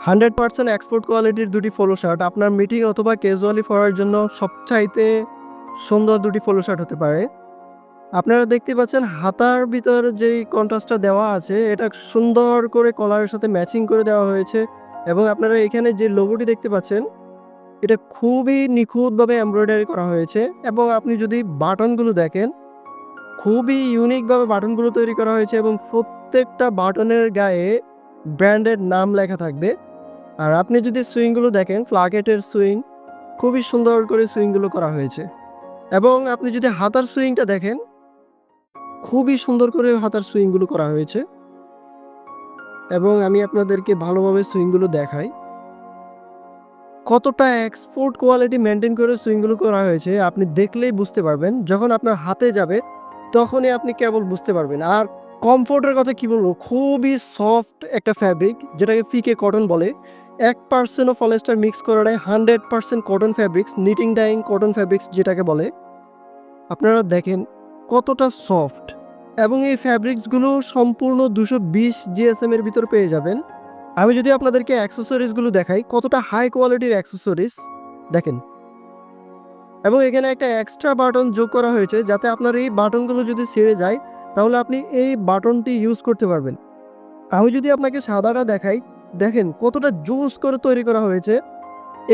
100% export কোয়ালিটির দুটি polo shirt আপনার মিটিং অথবা ক্যাজুয়ালি পরার জন্য সবচাইতে সুন্দর দুটি পোলো শার্ট হতে পারে। আপনারা দেখতে পাচ্ছেন হাতার ভিতর যেই কন্ট্রাস্টটা দেওয়া আছে এটা সুন্দর করে কলারের সাথে ম্যাচিং করে দেওয়া হয়েছে এবং আপনারা এখানে যে লোগোটি দেখতে পাচ্ছেন এটা খুবই নিখুঁতভাবে এমব্রয়ডারি করা হয়েছে এবং আপনি যদি বাটনগুলো দেখেন খুবই ইউনিকভাবে বাটনগুলো তৈরি করা হয়েছে এবং প্রত্যেকটা বাটনের গায়ে ব্র্যান্ডের নাম লেখা থাকবে। আর আপনি যদি সুইংগুলো দেখেন ফ্লাকেটের সুইং খুবই সুন্দর করে সুইংগুলো করা হয়েছে এবং আপনি যদি হাতার সুইংটা দেখেন খুবই সুন্দর করে হাতার সুইংগুলো করা হয়েছে এবং আমি আপনাদেরকে ভালোভাবে সুইংগুলো দেখাই কতটা এক্সপোর্ট কোয়ালিটি মেনটেন করে সুইংগুলো করা হয়েছে আপনি দেখলেই বুঝতে পারবেন। যখন আপনার হাতে যাবে তখনই আপনি কেবল বুঝতে পারবেন। আর কমফোর্টের কথা কি বলবো, খুবই সফট একটা ফ্যাব্রিক যেটাকে ফিকে কটন বলে। 1% পলিস্টার মিক্স করা নেয়, 100% cotton fabrics, knitting dyeing cotton fabrics যেটাকে বলে। আপনারা দেখেন কতটা সফট এবং এই ফ্যাব্রিক্সগুলো সম্পূর্ণ 220 GSM এর ভিতর পেয়ে যাবেন। আমি যদি আপনাদেরকে অ্যাক্সেসরিজগুলো দেখাই কতটা হাই কোয়ালিটির অ্যাক্সেসরিজ দেখেন এবং এখানে একটা এক্সট্রা বাটন যোগ করা হয়েছে যাতে আপনার এই বাটনগুলো যদি ছিঁড়ে যায় তাহলে আপনি এই বাটনটি ইউজ করতে পারবেন। আমি যদি আপনাকে সাদাটা দেখাই দেখেন কতটা জুস করে তৈরি করা হয়েছে।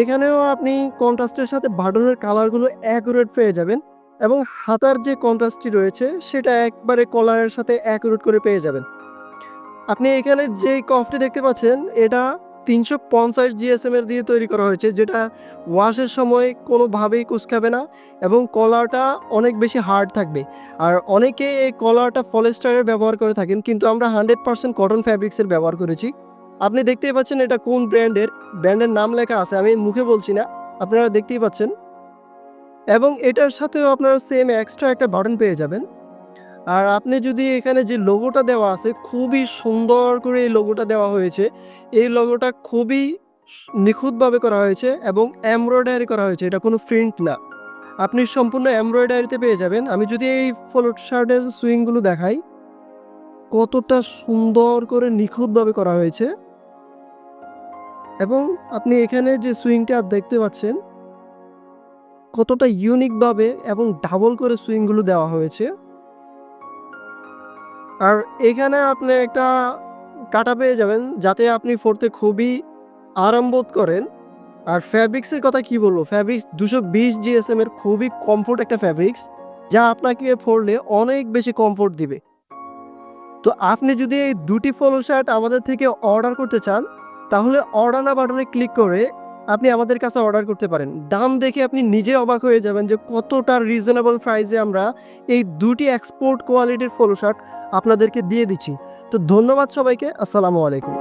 এখানেও আপনি কন্ট্রাস্টের সাথে বাটনের কালারগুলো অ্যাকুরেট পেয়ে যাবেন এবং হাতার যে কন্ট্রাস্টটি রয়েছে সেটা একবারে কলারের সাথে অ্যাকুরেট করে পেয়ে যাবেন। আপনি এখানে যে কফটি দেখতে পাচ্ছেন এটা 350 GSM এর দিয়ে তৈরি করা হয়েছে যেটা ওয়াশের সময় কোনোভাবেই কুঁচকাবে না এবং কলারটা অনেক বেশি হার্ড থাকবে। আর অনেকে এই কলারটা পলিস্টারের ব্যবহার করে থাকেন কিন্তু আমরা 100% কটন ফ্যাব্রিক্সের ব্যবহার করেছি। আপনি দেখতেই পাচ্ছেন এটা কোন ব্র্যান্ডের নাম লেখা আছে, আমি মুখে বলছি না, আপনারা দেখতেই পাচ্ছেন এবং এটার সাথেও আপনারা সেম এক্সট্রা একটা বাটন পেয়ে যাবেন। আর আপনি যদি এখানে যে লোগোটা দেওয়া আছে খুবই সুন্দর করে এই লোগোটা দেওয়া হয়েছে। এই লোগোটা খুবই নিখুঁতভাবে করা হয়েছে এবং এমব্রয়ডারি করা হয়েছে, এটা কোনো প্রিন্ট না। আপনি সম্পূর্ণ এমব্রয়ডারিতে পেয়ে যাবেন। আমি যদি এই পোলো শার্টের সুইংগুলো দেখাই কতটা সুন্দর করে নিখুঁতভাবে করা হয়েছে এবং আপনি এখানে যে সুইংটা দেখতে পাচ্ছেন কতটা ইউনিকভাবে এবং ডাবল করে সুইংগুলো দেওয়া হয়েছে। আর এখানে আপনি একটা কাটা পেয়ে যাবেন যাতে আপনি পরতে খুবই আরাম বোধ করেন। আর ফ্যাব্রিক্সের কথা কি বলবো, ফ্যাব্রিক্স 220 GSM এর খুবই কমফোর্ট একটা ফ্যাব্রিক্স যা আপনাকে পরলে অনেক বেশি কমফোর্ট দিবে। তো আপনি যদি এই দুটি পোলো শার্ট আমাদের থেকে অর্ডার করতে চান তাহলে অর্ডার না বাটনে ক্লিক করে আপনি আমাদের কাছে অর্ডার করতে পারেন। দাম দেখে আপনি নিজে অবাক হয়ে যাবেন যে কতটা রিজনেবল প্রাইসে আমরা এই দুটি এক্সপোর্ট কোয়ালিটির পোলো শার্ট আপনাদেরকে দিয়ে দিচ্ছি। তো ধন্যবাদ সবাইকে, আসসালামু আলাইকুম।